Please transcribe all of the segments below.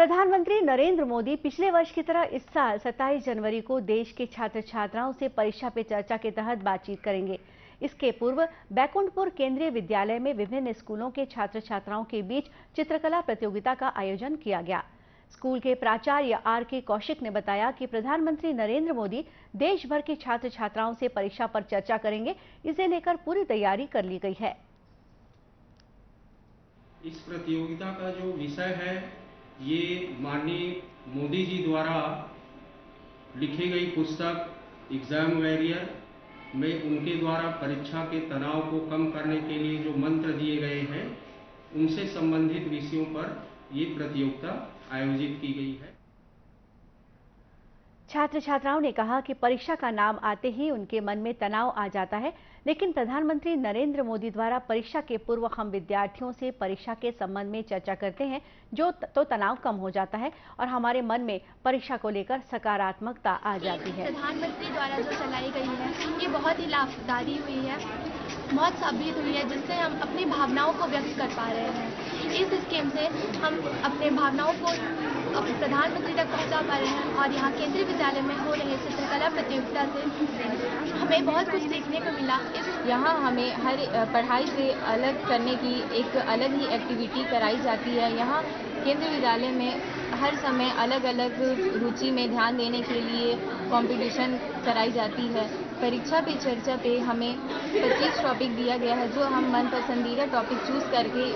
प्रधानमंत्री नरेंद्र मोदी पिछले वर्ष की तरह इस साल 27 जनवरी को देश के छात्र छात्राओं से परीक्षा पे चर्चा के तहत बातचीत करेंगे। इसके पूर्व बैकुंठपुर केंद्रीय विद्यालय में विभिन्न स्कूलों के छात्र छात्राओं के बीच चित्रकला प्रतियोगिता का आयोजन किया गया। स्कूल के प्राचार्य आर.के. कौशिक ने बताया कि प्रधानमंत्री नरेंद्र मोदी देश भर के छात्र छात्राओं से परीक्षा पर चर्चा करेंगे। इसे लेकर पूरी तैयारी कर ली गई है। इस प्रतियोगिता का जो विषय है ये माननीय मोदी जी द्वारा लिखी गई पुस्तक एग्जाम वॉरियर में उनके द्वारा परीक्षा के तनाव को कम करने के लिए जो मंत्र दिए गए हैं उनसे संबंधित विषयों पर ये प्रतियोगिता आयोजित की गई है। छात्र छात्राओं ने कहा कि परीक्षा का नाम आते ही उनके मन में तनाव आ जाता है, लेकिन प्रधानमंत्री नरेंद्र मोदी द्वारा परीक्षा के पूर्व हम विद्यार्थियों से परीक्षा के संबंध में चर्चा करते हैं तो तनाव कम हो जाता है और हमारे मन में परीक्षा को लेकर सकारात्मकता आ जाती है। प्रधानमंत्री द्वारा जो चलाई गई है ये बहुत ही लाभकारी हुई है, बहुत साबित हुई है, जिससे हम अपनी भावनाओं को व्यक्त कर पा रहे हैं। इस स्कीम से हम अपने भावनाओं को प्रधानमंत्री तक पहुंचा पा रहे हैं और यहाँ केंद्रीय विद्यालय में हो रहे चित्रकला प्रतियोगिता से हमें बहुत कुछ सीखने को मिला। यहाँ हमें हर पढ़ाई से अलग करने की एक अलग ही एक्टिविटी कराई जाती है। यहाँ केंद्रीय विद्यालय में हर समय अलग अलग रुचि में ध्यान देने के लिए कंपटीशन कराई जाती है। परीक्षा पे चर्चा पे हमें 25 टॉपिक दिया गया है जो हम मन पसंदीदा टॉपिक चूज करके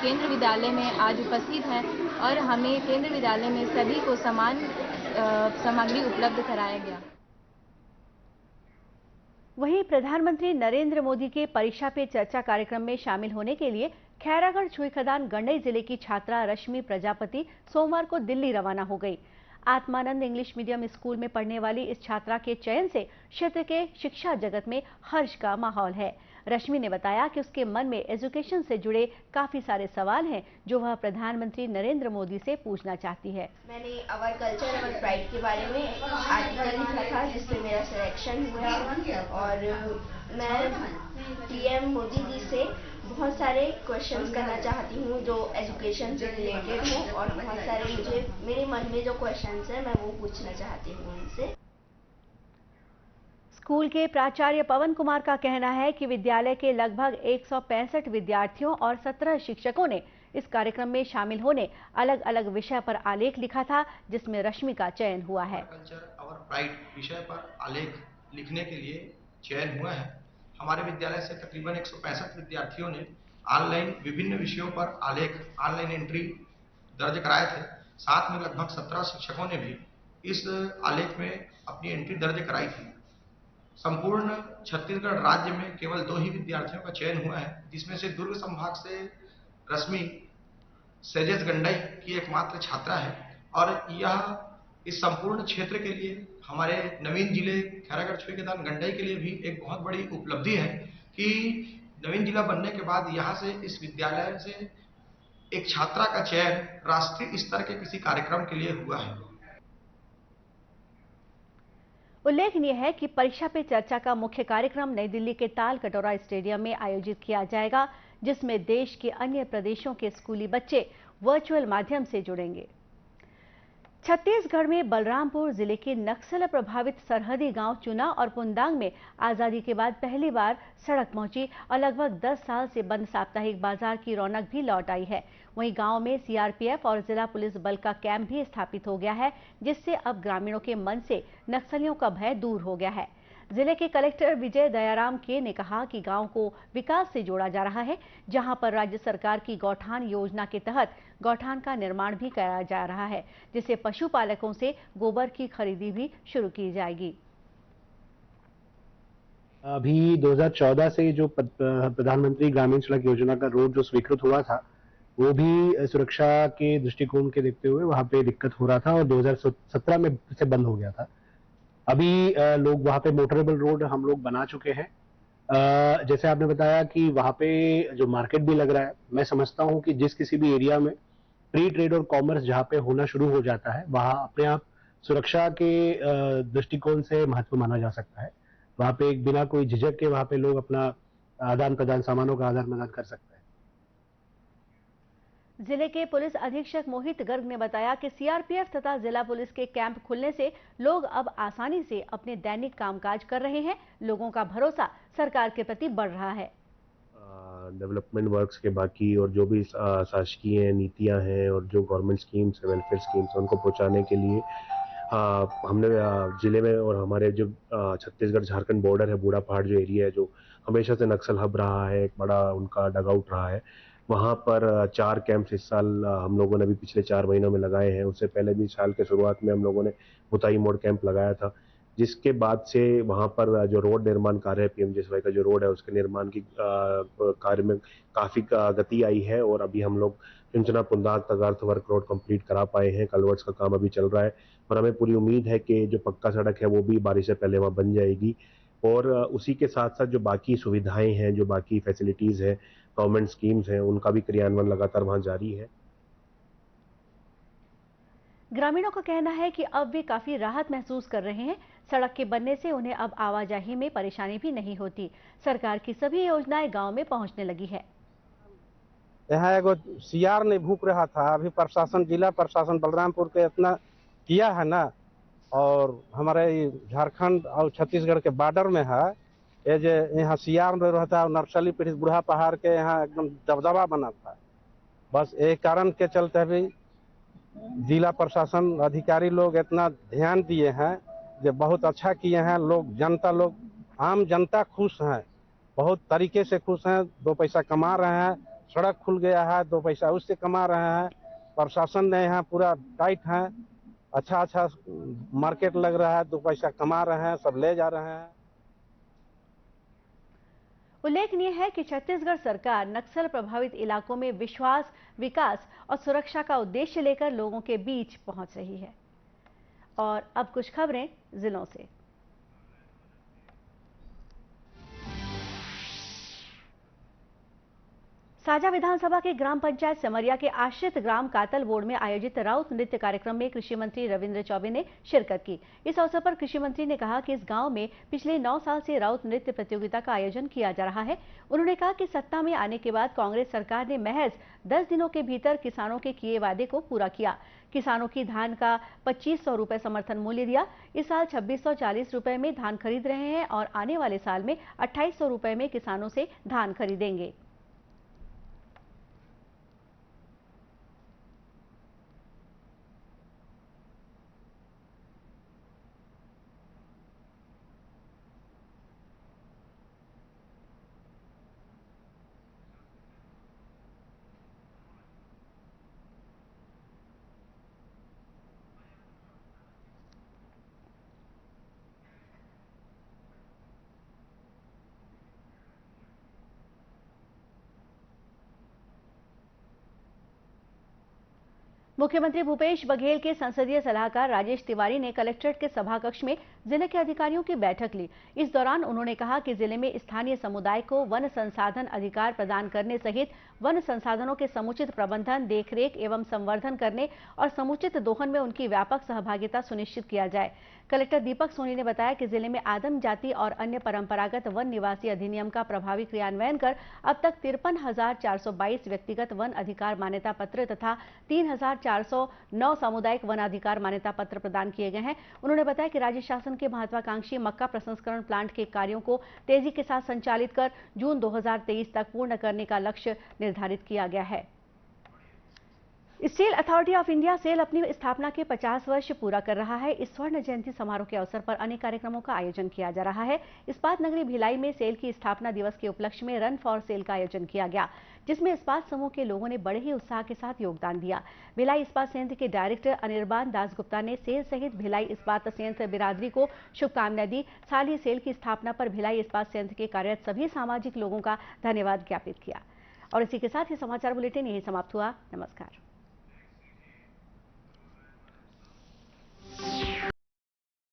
केंद्रीय विद्यालय में आज उपस्थित हैं और हमें केंद्रीय विद्यालय में सभी को समान सामग्री उपलब्ध कराया गया। वहीं प्रधानमंत्री नरेंद्र मोदी के परीक्षा पे चर्चा कार्यक्रम में शामिल होने के लिए खैरागढ़ छुईखदान गंडई जिले की छात्रा रश्मि प्रजापति सोमवार को दिल्ली रवाना हो गई। आत्मानंद इंग्लिश मीडियम स्कूल में पढ़ने वाली इस छात्रा के चयन से क्षेत्र के शिक्षा जगत में हर्ष का माहौल है। रश्मि ने बताया कि उसके मन में एजुकेशन से जुड़े काफी सारे सवाल हैं जो वह प्रधानमंत्री नरेंद्र मोदी से पूछना चाहती है। मैंने अवर कल्चर अवर प्राइड के बारे में आर्टिकल लिखा था जिससे मेरा सिलेक्शन हुआ और मैं पीएम मोदी जी से बहुत सारे क्वेश्चंस करना चाहती हूँ जो एजुकेशन से रिलेटेड हो और बहुत सारे मुझे मेरे मन में जो क्वेश्चंस हैं मैं वो पूछना चाहती हूँ उनसे। स्कूल के प्राचार्य पवन कुमार का कहना है कि विद्यालय के लगभग 165 विद्यार्थियों और 17 शिक्षकों ने इस कार्यक्रम में शामिल होने अलग अलग विषय पर आलेख लिखा था जिसमें रश्मि का चयन हुआ है। कल्चर अवर प्राइड विषय पर आलेख लिखने के लिए चयन हुआ है। हमारे विद्यालय से तकरीबन 165 विद्यार्थियों ने ऑनलाइन विभिन्न विषयों पर आलेख ऑनलाइन एंट्री दर्ज कराए थे। साथ में लगभग 17 शिक्षकों ने भी इस आलेख में अपनी एंट्री दर्ज कराई थी। संपूर्ण छत्तीसगढ़ राज्य में केवल 2 ही विद्यार्थियों का चयन हुआ है जिसमें से दुर्ग संभाग से रश्मि सेजेस गंडई की एकमात्र छात्रा है और यह इस संपूर्ण क्षेत्र के लिए हमारे नवीन जिले खैरागढ़ छुईखदान गंडई के लिए भी एक बहुत बड़ी उपलब्धि है कि नवीन जिला बनने के बाद यहाँ से इस विद्यालय से एक छात्रा का चयन राष्ट्रीय स्तर के किसी कार्यक्रम के लिए हुआ है। उल्लेखनीय है कि परीक्षा पे चर्चा का मुख्य कार्यक्रम नई दिल्ली के ताल कटोरा स्टेडियम में आयोजित किया जाएगा जिसमें देश के अन्य प्रदेशों के स्कूली बच्चे वर्चुअल माध्यम से जुड़ेंगे। छत्तीसगढ़ में बलरामपुर जिले के नक्सल प्रभावित सरहदी गांव चुना और पुंदांग में आजादी के बाद पहली बार सड़क पहुंची और लगभग 10 साल से बंद साप्ताहिक बाजार की रौनक भी लौट आई है। वहीं गांव में सीआरपीएफ और जिला पुलिस बल का कैंप भी स्थापित हो गया है जिससे अब ग्रामीणों के मन से नक्सलियों का भय दूर हो गया है। जिले के कलेक्टर विजय दयाराम के ने कहा कि गांव को विकास से जोड़ा जा रहा है जहां पर राज्य सरकार की गौठान योजना के तहत गौठान का निर्माण भी कराया जा रहा है जिससे पशुपालकों से गोबर की खरीदी भी शुरू की जाएगी। अभी 2014 से जो प्रधानमंत्री ग्रामीण सड़क योजना का रोड जो स्वीकृत हुआ था वो भी सुरक्षा के दृष्टिकोण के देखते हुए वहां पे दिक्कत हो रहा था और 2017 में से बंद हो गया था। अभी लोग वहां पे मोटरेबल रोड हम लोग बना चुके हैं। जैसे आपने बताया कि वहां पे जो मार्केट भी लग रहा है, मैं समझता हूं कि जिस किसी भी एरिया में फ्री ट्रेड और कॉमर्स जहां पे होना शुरू हो जाता है वहां अपने आप सुरक्षा के दृष्टिकोण से महत्व माना जा सकता है। वहां पे एक बिना कोई झिझक के वहां पे लोग अपना आदान प्रदान सामानों का आदान प्रदान कर सकते हैं। जिले के पुलिस अधीक्षक मोहित गर्ग ने बताया कि सीआरपीएफ तथा जिला पुलिस के कैंप खुलने से लोग अब आसानी से अपने दैनिक कामकाज कर रहे हैं। लोगों का भरोसा सरकार के प्रति बढ़ रहा है। डेवलपमेंट वर्क्स के बाकी और जो भी शासकीय नीतियां हैं और जो गवर्नमेंट स्कीम्स है, वेलफेयर स्कीम्स, उनको पहुंचाने के लिए हमने जिले में और हमारे जो छत्तीसगढ़ झारखंड बॉर्डर है, बूढ़ा पहाड़ जो एरिया है, जो हमेशा से नक्सल हब रहा है, एक बड़ा उनका डगआउट रहा है, वहाँ पर 4 कैंप्स इस साल हम लोगों ने भी पिछले 4 महीनों में लगाए हैं। उससे पहले भी साल के शुरुआत में हम लोगों ने मुताई मोड़ कैंप लगाया था, जिसके बाद से वहाँ पर जो रोड निर्माण कार्य है, पीएमजीएसवाई का जो रोड है, उसके निर्माण की कार्य में काफ़ी गति आई है और अभी हम लोग चुंचना पुंदाग तक अर्थ वर्क रोड कंप्लीट करा पाए हैं। कलवर्ट्स का काम अभी चल रहा है और हमें पूरी उम्मीद है कि जो पक्का सड़क है वो भी बारिश से पहले वहाँ बन जाएगी। और उसी के साथ साथ जो बाकी सुविधाएं हैं, जो बाकी फैसिलिटीज़ हैं, गवर्नमेंट स्कीम्स हैं, उनका भी क्रियान्वयन लगातार वहाँ जारी है। ग्रामीणों का कहना है कि अब वे काफी राहत महसूस कर रहे हैं। सड़क के बनने से उन्हें अब आवाजाही में परेशानी भी नहीं होती। सरकार की सभी योजनाएं गांव में पहुंचने लगी है। यहाँ एगो सियार नहीं भूख रहा था, अभी प्रशासन, जिला प्रशासन बलरामपुर के इतना किया है ना, और हमारे झारखंड और छत्तीसगढ़ के बॉर्डर में है, ये जो यहाँ सियार में रहता है, नक्सली पीड़ित बूढ़ा पहाड़ के यहाँ एकदम दबदबा बना था। बस एक कारण के चलते भी जिला प्रशासन अधिकारी लोग इतना ध्यान दिए हैं, जो बहुत अच्छा किए हैं। लोग, जनता लोग, आम जनता खुश हैं, बहुत तरीके से खुश हैं। 2 पैसा कमा रहे हैं, सड़क खुल गया है, 2 पैसा उससे कमा रहे हैं। प्रशासन ने यहाँ पूरा टाइट है, अच्छा मार्केट लग रहा है, 2 पैसा कमा रहे हैं, सब ले जा रहे हैं। उल्लेखनीय है कि छत्तीसगढ़ सरकार नक्सल प्रभावित इलाकों में विश्वास, विकास और सुरक्षा का उद्देश्य लेकर लोगों के बीच पहुंच रही है। और अब कुछ खबरें जिलों से। साजा विधानसभा के ग्राम पंचायत समरिया के आश्रित ग्राम कातलवोड़ में आयोजित राउत नृत्य कार्यक्रम में कृषि मंत्री रविंद्र चौबे ने शिरकत की। इस अवसर पर कृषि मंत्री ने कहा कि इस गांव में पिछले 9 साल से राउत नृत्य प्रतियोगिता का आयोजन किया जा रहा है। उन्होंने कहा कि सत्ता में आने के बाद कांग्रेस सरकार ने महज 10 दिनों के भीतर किसानों के किए वादे को पूरा किया। किसानों की धान का 2500 रुपए समर्थन मूल्य दिया। इस साल 2640 रुपए में धान खरीद रहे हैं और आने वाले साल में 2800 रुपए में किसानों से धान खरीदेंगे। मुख्यमंत्री भूपेश बघेल के संसदीय सलाहकार राजेश तिवारी ने कलेक्ट्रेट के सभा कक्ष में जिले के अधिकारियों की बैठक ली। इस दौरान उन्होंने कहा कि जिले में स्थानीय समुदाय को वन संसाधन अधिकार प्रदान करने सहित वन संसाधनों के समुचित प्रबंधन, देखरेख एवं संवर्धन करने और समुचित दोहन में उनकी व्यापक सहभागिता सुनिश्चित किया जाए। कलेक्टर दीपक सोनी ने बताया कि जिले में आदिम जाति और अन्य परंपरागत वन निवासी अधिनियम का प्रभावी क्रियान्वयन कर अब तक 53,422 व्यक्तिगत वन अधिकार मान्यता पत्र तथा 3,409 सामुदायिक वन अधिकार मान्यता पत्र प्रदान किए गए हैं। उन्होंने बताया कि राज्य शासन के महत्वाकांक्षी मक्का प्रसंस्करण प्लांट के कार्यों को तेजी के साथ संचालित कर जून 2023 तक पूर्ण करने का लक्ष्य निर्धारित किया गया है। Steel Authority of India SAIL अपनी स्थापना के 50 वर्ष पूरा कर रहा है। इस स्वर्ण जयंती समारोह के अवसर पर अनेक कार्यक्रमों का आयोजन किया जा रहा है। इस्पात नगरी भिलाई में सेल की स्थापना दिवस के उपलक्ष्य में रन फॉर सेल का आयोजन किया गया, जिसमें इस्पात समूह के लोगों ने बड़े ही उत्साह के साथ योगदान दिया। भिलाई इस्पात संयंत्र के डायरेक्टर अनिर्बान दासगुप्ता ने सेल सहित भिलाई इस्पात संयंत्र बिरादरी को शुभकामनाएं दी। साथ ही सेल की स्थापना पर भिलाई इस्पात संयंत्र के कार्यरत सभी सामाजिक लोगों का धन्यवाद ज्ञापित किया। और इसी के साथ ही समाचार बुलेटिन यही समाप्त हुआ। नमस्कार।